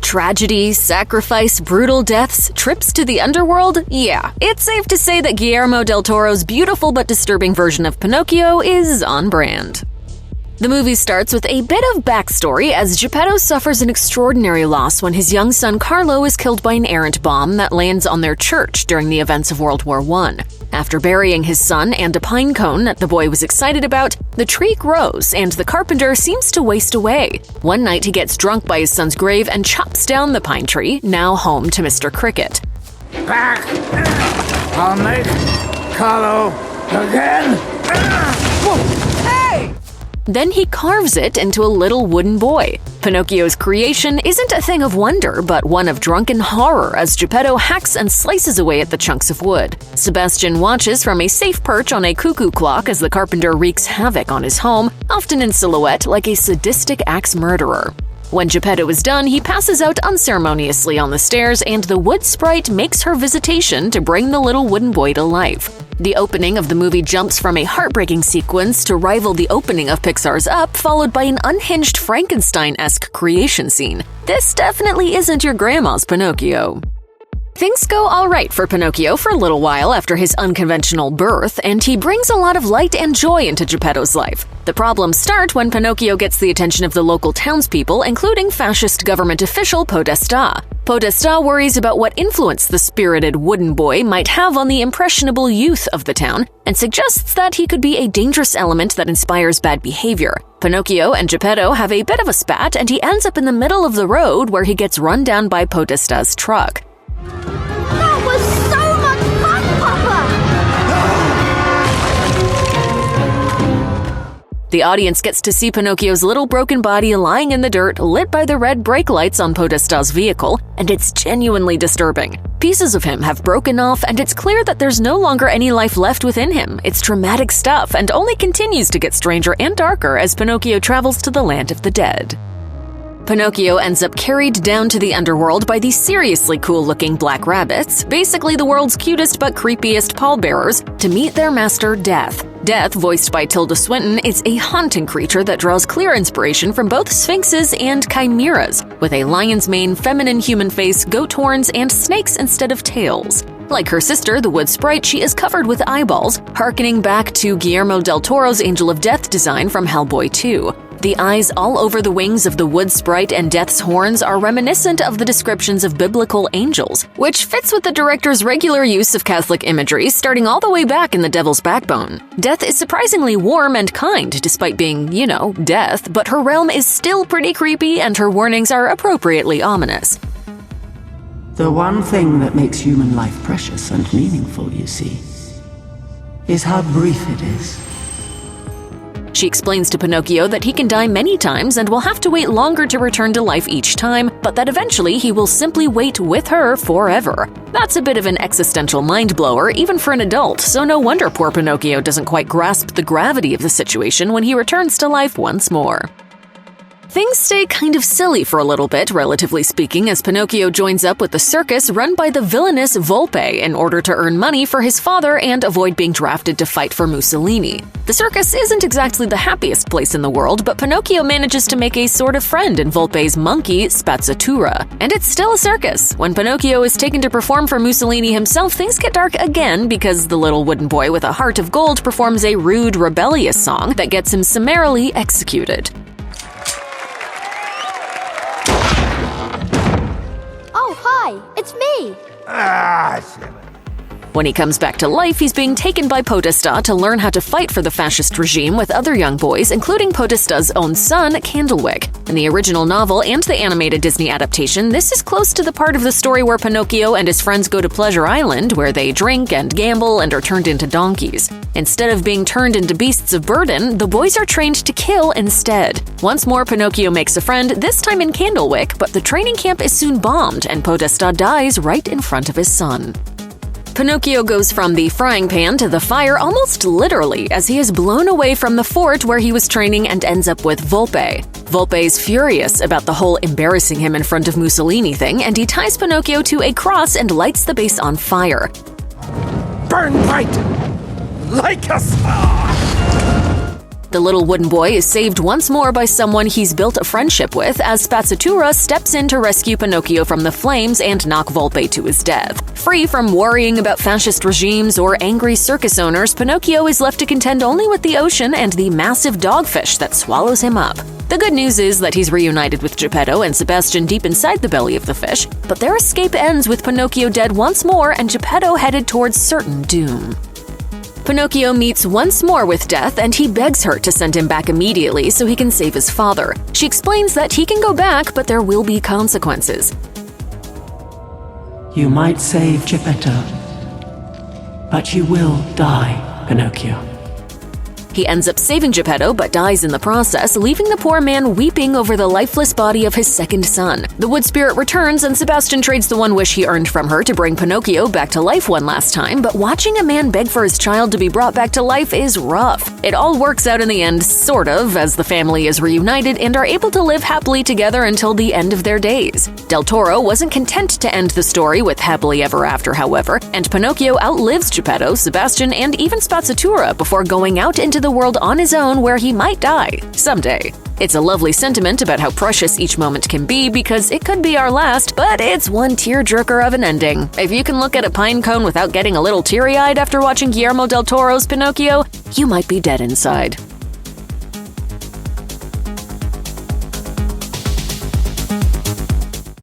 Tragedy, sacrifice, brutal deaths, trips to the underworld? Yeah, it's safe to say that Guillermo del Toro's beautiful but disturbing version of Pinocchio is on brand. The movie starts with a bit of backstory as Geppetto suffers an extraordinary loss when his young son Carlo is killed by an errant bomb that lands on their church during the events of World War I. After burying his son and a pine cone that the boy was excited about, the tree grows and the carpenter seems to waste away. One night he gets drunk by his son's grave and chops down the pine tree, now home to Mr. Cricket. Back! I'll make Carlo again! Hey! Then he carves it into a little wooden boy. Pinocchio's creation isn't a thing of wonder, but one of drunken horror as Geppetto hacks and slices away at the chunks of wood. Sebastian watches from a safe perch on a cuckoo clock as the carpenter wreaks havoc on his home, often in silhouette like a sadistic axe murderer. When Geppetto is done, he passes out unceremoniously on the stairs and the wood sprite makes her visitation to bring the little wooden boy to life. The opening of the movie jumps from a heartbreaking sequence to rival the opening of Pixar's Up, followed by an unhinged Frankenstein-esque creation scene. This definitely isn't your grandma's Pinocchio. Things go all right for Pinocchio for a little while after his unconventional birth, and he brings a lot of light and joy into Geppetto's life. The problems start when Pinocchio gets the attention of the local townspeople, including fascist government official Podestà. Podestà worries about what influence the spirited wooden boy might have on the impressionable youth of the town, and suggests that he could be a dangerous element that inspires bad behavior. Pinocchio and Geppetto have a bit of a spat, and he ends up in the middle of the road where he gets run down by Podestà's truck. That was so much fun, Papa! The audience gets to see Pinocchio's little broken body lying in the dirt, lit by the red brake lights on Podestà's vehicle, and it's genuinely disturbing. Pieces of him have broken off, and it's clear that there's no longer any life left within him. It's dramatic stuff, and only continues to get stranger and darker as Pinocchio travels to the land of the dead. Pinocchio ends up carried down to the underworld by these seriously cool-looking black rabbits, basically the world's cutest but creepiest pallbearers, to meet their master Death. Death, voiced by Tilda Swinton, is a haunting creature that draws clear inspiration from both sphinxes and chimeras, with a lion's mane, feminine human face, goat horns, and snakes instead of tails. Like her sister, the wood sprite, she is covered with eyeballs, harkening back to Guillermo del Toro's Angel of Death design from Hellboy 2. The eyes all over the wings of the wood sprite and Death's horns are reminiscent of the descriptions of biblical angels, which fits with the director's regular use of Catholic imagery starting all the way back in The Devil's Backbone. Death is surprisingly warm and kind despite being, Death, but her realm is still pretty creepy and her warnings are appropriately ominous. The one thing that makes human life precious and meaningful, you see, is how brief it is. She explains to Pinocchio that he can die many times and will have to wait longer to return to life each time, but that eventually he will simply wait with her forever. That's a bit of an existential mind-blower, even for an adult, so no wonder poor Pinocchio doesn't quite grasp the gravity of the situation when he returns to life once more. Things stay kind of silly for a little bit, relatively speaking, as Pinocchio joins up with the circus run by the villainous Volpe in order to earn money for his father and avoid being drafted to fight for Mussolini. The circus isn't exactly the happiest place in the world, but Pinocchio manages to make a sort of friend in Volpe's monkey, Spazzatura. And it's still a circus. When Pinocchio is taken to perform for Mussolini himself, things get dark again because the little wooden boy with a heart of gold performs a rude, rebellious song that gets him summarily executed. Oh, hi, it's me. When he comes back to life, he's being taken by Podestà to learn how to fight for the fascist regime with other young boys, including Podestà's own son, Candlewick. In the original novel and the animated Disney adaptation, this is close to the part of the story where Pinocchio and his friends go to Pleasure Island, where they drink and gamble and are turned into donkeys. Instead of being turned into beasts of burden, the boys are trained to kill instead. Once more, Pinocchio makes a friend, this time in Candlewick, but the training camp is soon bombed and Podestà dies right in front of his son. Pinocchio goes from the frying pan to the fire almost literally as he is blown away from the fort where he was training and ends up with Volpe. Volpe's furious about the whole embarrassing him in front of Mussolini thing, and he ties Pinocchio to a cross and lights the base on fire. Burn bright! Like a star! The little wooden boy is saved once more by someone he's built a friendship with as Spazzatura steps in to rescue Pinocchio from the flames and knock Volpe to his death. Free from worrying about fascist regimes or angry circus owners, Pinocchio is left to contend only with the ocean and the massive dogfish that swallows him up. The good news is that he's reunited with Geppetto and Sebastian deep inside the belly of the fish, but their escape ends with Pinocchio dead once more and Geppetto headed towards certain doom. Pinocchio meets once more with Death and he begs her to send him back immediately so he can save his father. She explains that he can go back, but there will be consequences. You might save Geppetto, but you will die, Pinocchio. He ends up saving Geppetto but dies in the process, leaving the poor man weeping over the lifeless body of his second son. The wood spirit returns and Sebastian trades the one wish he earned from her to bring Pinocchio back to life one last time, but watching a man beg for his child to be brought back to life is rough. It all works out in the end, sort of, as the family is reunited and are able to live happily together until the end of their days. Del Toro wasn't content to end the story with happily ever after, however, and Pinocchio outlives Geppetto, Sebastian, and even Spazzatura before going out into the world on his own where he might die someday. It's a lovely sentiment about how precious each moment can be because it could be our last, but it's one tearjerker of an ending. If you can look at a pine cone without getting a little teary-eyed after watching Guillermo del Toro's Pinocchio, you might be dead inside.